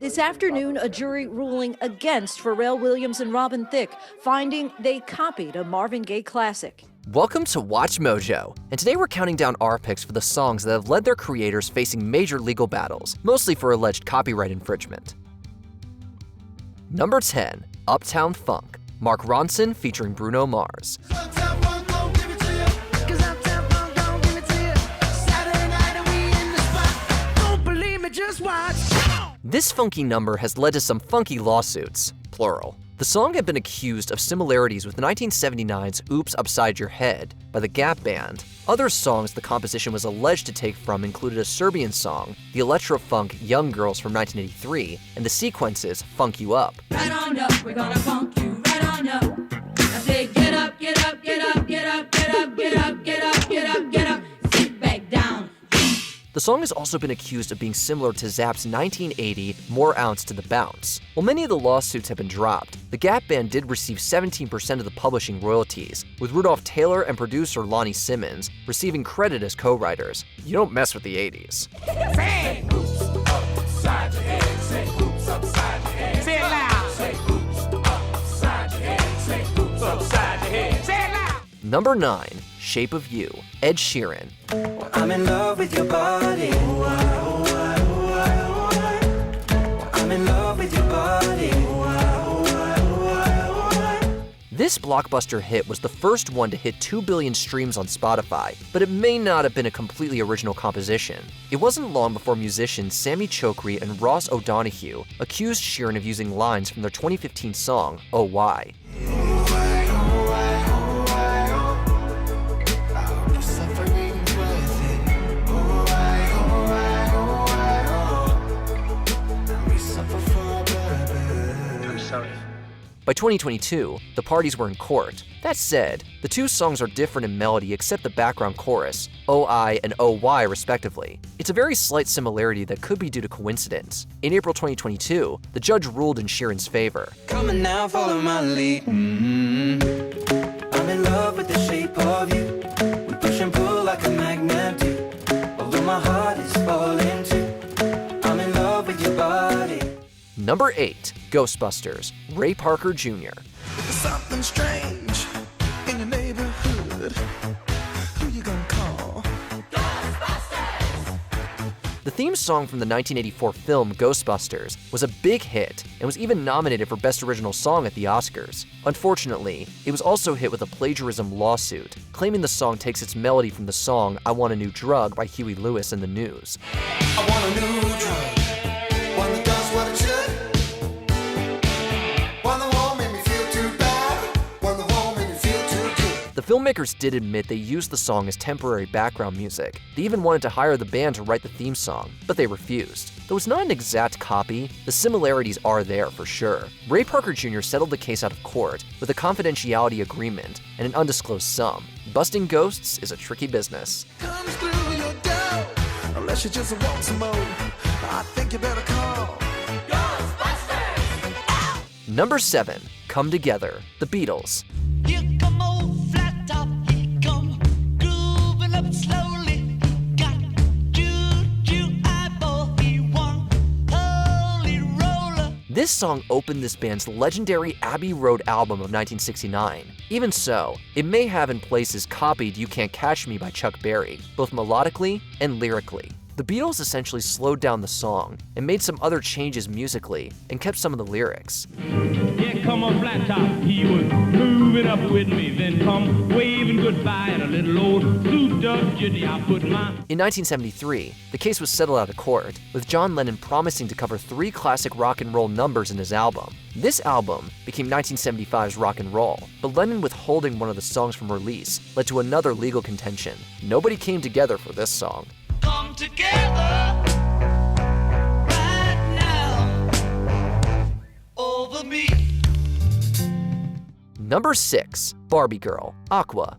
This afternoon, a jury ruling against Pharrell Williams and Robin Thicke, finding they copied a Marvin Gaye classic. Welcome to Watch Mojo, and today we're counting down our picks for the songs that have led their creators facing major legal battles, mostly for alleged copyright infringement. Number 10, Uptown Funk, Mark Ronson featuring Bruno Mars. This funky number has led to some funky lawsuits, plural. The song had been accused of similarities with 1979's Oops Upside Your Head by the Gap Band. Other songs the composition was alleged to take from included a Serbian song, the electro-funk Young Girls from 1983, and the sequences Funk You Up. Right on up, we're gonna funk you right on up. I say get up, get up, get up, get up, get up, get up, get up, get up, get up, sit back down. The song has also been accused of being similar to Zapp's 1980 More Ounce to the Bounce. While many of the lawsuits have been dropped, the Gap Band did receive 17% of the publishing royalties, with Rudolph Taylor and producer Lonnie Simmons receiving credit as co-writers. You don't mess with the 80s. Say oops upside your head. Say oops upside your head. Say it loud. Say oops upside your head. Say oops upside your head. Say it loud. Number 9, Shape of You, Ed Sheeran. I'm in love with your body. I'm in love with your body. This blockbuster hit was the first one to hit 2 billion streams on Spotify, but it may not have been a completely original composition. It wasn't long before musicians Sammy Chokri and Ross O'Donoghue accused Sheeran of using lines from their 2015 song, Oh Why. By 2022, the parties were in court. That said, the two songs are different in melody except the background chorus, O-I and O-Y respectively. It's a very slight similarity that could be due to coincidence. In April 2022, the judge ruled in Sheeran's favor. Come on now, follow my lead. I'm in love with the shape of you. We push and pull like a magnet do. Although my heart is falling too. I'm in love with your body. Number 8, Ghostbusters, Ray Parker Jr. Something strange in your neighborhood. Who you gonna call? Ghostbusters! The theme song from the 1984 film Ghostbusters was a big hit and was even nominated for Best Original Song at the Oscars. Unfortunately, it was also hit with a plagiarism lawsuit, claiming the song takes its melody from the song I Want a New Drug by Huey Lewis and the News. I want a new drug, one that does what it should. The filmmakers did admit they used the song as temporary background music. They even wanted to hire the band to write the theme song, but they refused. Though it's not an exact copy, the similarities are there for sure. Ray Parker Jr. settled the case out of court with a confidentiality agreement and an undisclosed sum. Busting ghosts is a tricky business. Comes through your door, unless you just want some more. I think you better call Ghostbusters! Number 7, Come Together, The Beatles. Here come old flat top, he come grooving up slowly. Got juju eyeball, he one holy roller. This song opened this band's legendary Abbey Road album of 1969. Even so, it may have in places copied You Can't Catch Me by Chuck Berry, both melodically and lyrically. The Beatles essentially slowed down the song and made some other changes musically and kept some of the lyrics. Here come a flat top, he was moving up with me, then come waving goodbye and a little old souped-up jitty I put my... In 1973, the case was settled out of court, with John Lennon promising to cover 3 classic rock and roll numbers in his album. This album became 1975's Rock and Roll, but Lennon withholding one of the songs from release led to another legal contention. Nobody came together for this song. Come together right now over me. Number 6, Barbie Girl, Aqua.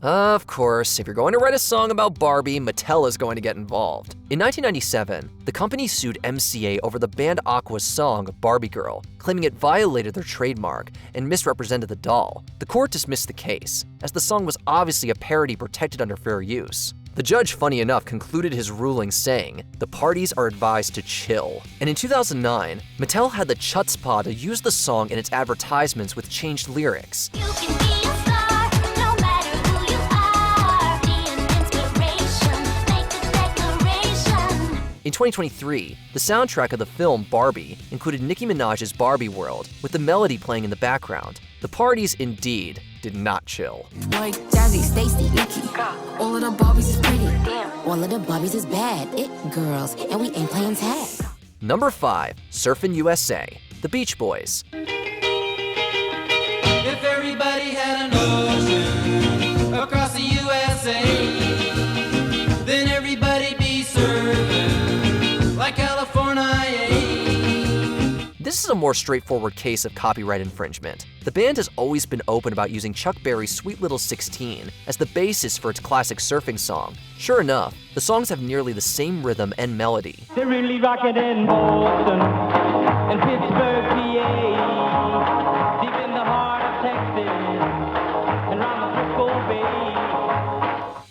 Of course, if you're going to write a song about Barbie, Mattel is going to get involved. In 1997, the company sued MCA over the band Aqua's song Barbie Girl, claiming it violated their trademark and misrepresented the doll. The court dismissed the case, as the song was obviously a parody protected under fair use. The judge, funny enough, concluded his ruling saying, the parties are advised to chill. And in 2009, Mattel had the chutzpah to use the song in its advertisements with changed lyrics. You can be a star, no matter who you are. Be an inspiration, make the declaration. In 2023, the soundtrack of the film Barbie included Nicki Minaj's Barbie World, with the melody playing in the background. The parties, indeed, did not chill. Like Jazzy, Stacy, Nikki. All of the Barbies is pretty. All of the Barbies is bad. It girls, and we ain't playing tag. Number 5, Surfin' USA, The Beach Boys. If everybody had an ocean across the USA, then everybody'd be surfing like California. This is a more straightforward case of copyright infringement. The band has always been open about using Chuck Berry's Sweet Little 16 as the basis for its classic surfing song. Sure enough, the songs have nearly the same rhythm and melody. They're really rocking in Boston and Pittsburgh, PA, deep in the heart of Texas and around the Frisco Bay.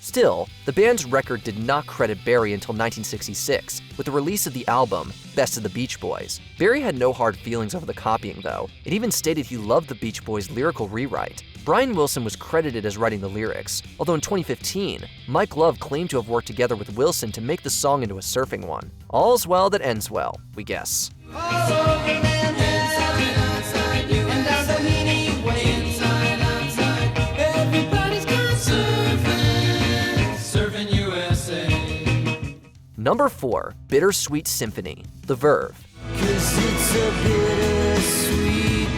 Still, the band's record did not credit Berry until 1966, with the release of the album Best of the Beach Boys. Berry had no hard feelings over the copying, though. It even stated he loved the Beach Boys' lyrical rewrite. Brian Wilson was credited as writing the lyrics, although in 2015, Mike Love claimed to have worked together with Wilson to make the song into a surfing one. All's well that ends well, we guess. Number 4, Bittersweet Symphony, The Verve. 'Cause it's a bittersweet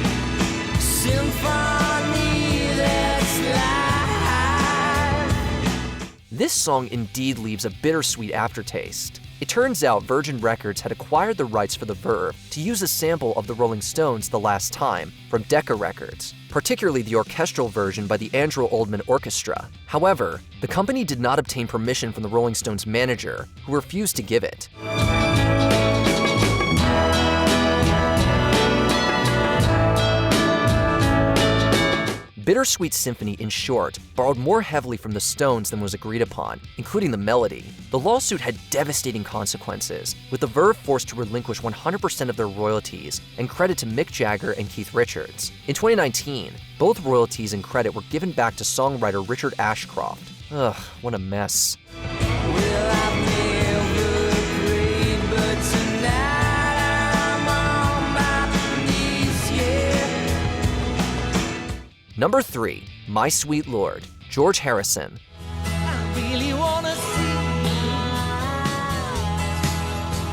symphony that's life. This song indeed leaves a bittersweet aftertaste. It turns out Virgin Records had acquired the rights for The Verve to use a sample of the Rolling Stones' The Last Time from Decca Records, particularly the orchestral version by the Andrew Oldham Orchestra. However, the company did not obtain permission from the Rolling Stones' manager, who refused to give it. Bittersweet Symphony, in short, borrowed more heavily from the Stones than was agreed upon, including the melody. The lawsuit had devastating consequences, with the Verve forced to relinquish 100% of their royalties and credit to Mick Jagger and Keith Richards. In 2019, both royalties and credit were given back to songwriter Richard Ashcroft. Ugh, what a mess. Well, I've never prayed, but tonight I'm on my knees, yeah. Number 3, My Sweet Lord, George Harrison. I really wanna see you.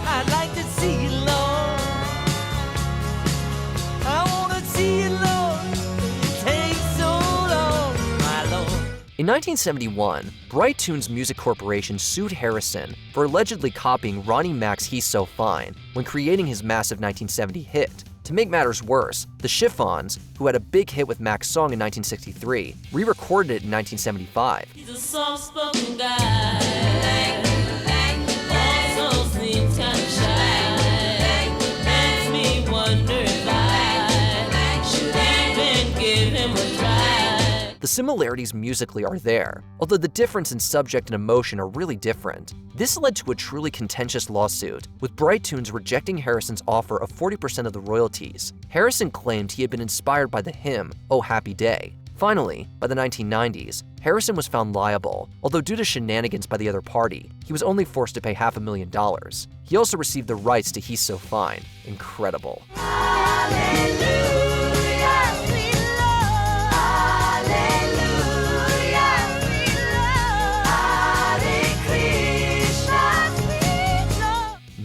I'd like to see you, Lord. I wanna see you, Lord. It takes so long, my Lord. In 1971, Bright Tunes Music Corporation sued Harrison for allegedly copying Ronnie Mac's He's So Fine when creating his massive 1970 hit. To make matters worse, the Chiffons, who had a big hit with Mac's song in 1963, re-recorded it in 1975. He's a soft-spoken guy. Also seems kind of shy. Makes me wonder if I should even give him a try. The similarities musically are there, although the difference in subject and emotion are really different. This led to a truly contentious lawsuit, with Bright Tunes rejecting Harrison's offer of 40% of the royalties. Harrison claimed he had been inspired by the hymn, Oh Happy Day. Finally, by the 1990s, Harrison was found liable, although due to shenanigans by the other party, he was only forced to pay $500,000. He also received the rights to He's So Fine. Incredible.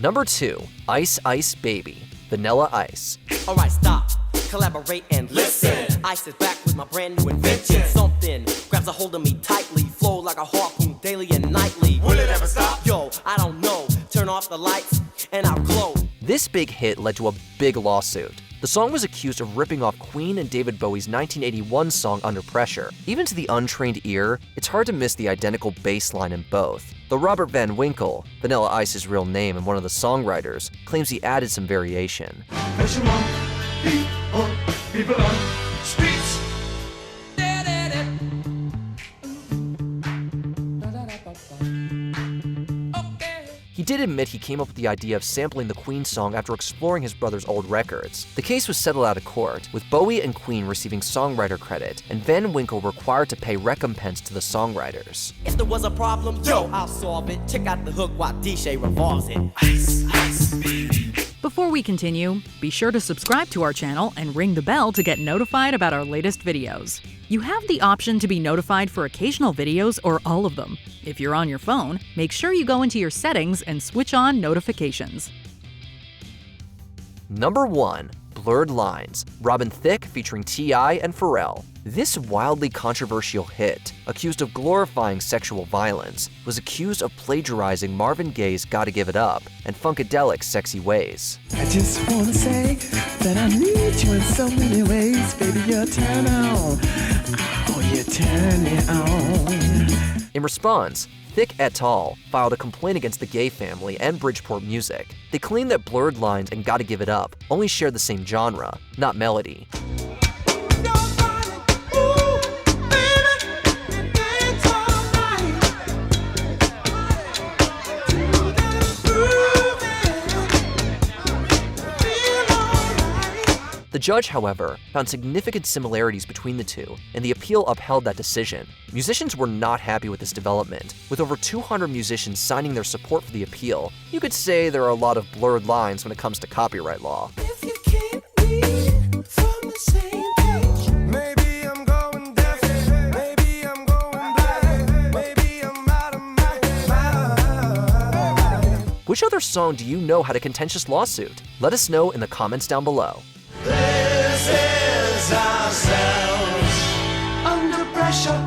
Number 2, Ice Ice Baby, Vanilla Ice. Alright, stop, collaborate and listen. Ice is back with my brand new invention. Something grabs a hold of me tightly, flow like a harpoon daily and nightly. Will it ever stop? Yo, I don't know. Turn off the lights and I'll glow. This big hit led to a big lawsuit. The song was accused of ripping off Queen and David Bowie's 1981 song Under Pressure. Even to the untrained ear, it's hard to miss the identical bass line in both. Though Robert Van Winkle, Vanilla Ice's real name and one of the songwriters, claims he added some variation. People on streets. He did admit he came up with the idea of sampling the Queen song after exploring his brother's old records. The case was settled out of court, with Bowie and Queen receiving songwriter credit, and Van Winkle required to pay recompense to the songwriters. If there was a problem, yo, I'll solve it. Check out the hook while DJ revolves it. Ice, ice, baby. Before we continue, be sure to subscribe to our channel and ring the bell to get notified about our latest videos. You have the option to be notified for occasional videos or all of them. If you're on your phone, make sure you go into your settings and switch on notifications. Number 1. Blurred Lines, Robin Thicke featuring T.I. and Pharrell. This wildly controversial hit, accused of glorifying sexual violence, was accused of plagiarizing Marvin Gaye's Gotta Give It Up and Funkadelic's Sexy Ways. I just wanna say that I need you in so many ways, baby, you're turn on. Oh, you turn me on. In response, Thicke et al. Filed a complaint against the Gaye family and Bridgeport Music. They claimed that Blurred Lines and Gotta Give It Up only shared the same genre, not melody. The judge, however, found significant similarities between the two, and the appeal upheld that decision. Musicians were not happy with this development. With over 200 musicians signing their support for the appeal, you could say there are a lot of blurred lines when it comes to copyright law. If you can't read from the same page, maybe I'm going deaf, maybe I'm going blind, maybe I'm out of my mind. Which other song do you know had a contentious lawsuit? Let us know in the comments down below. This is ourselves under pressure.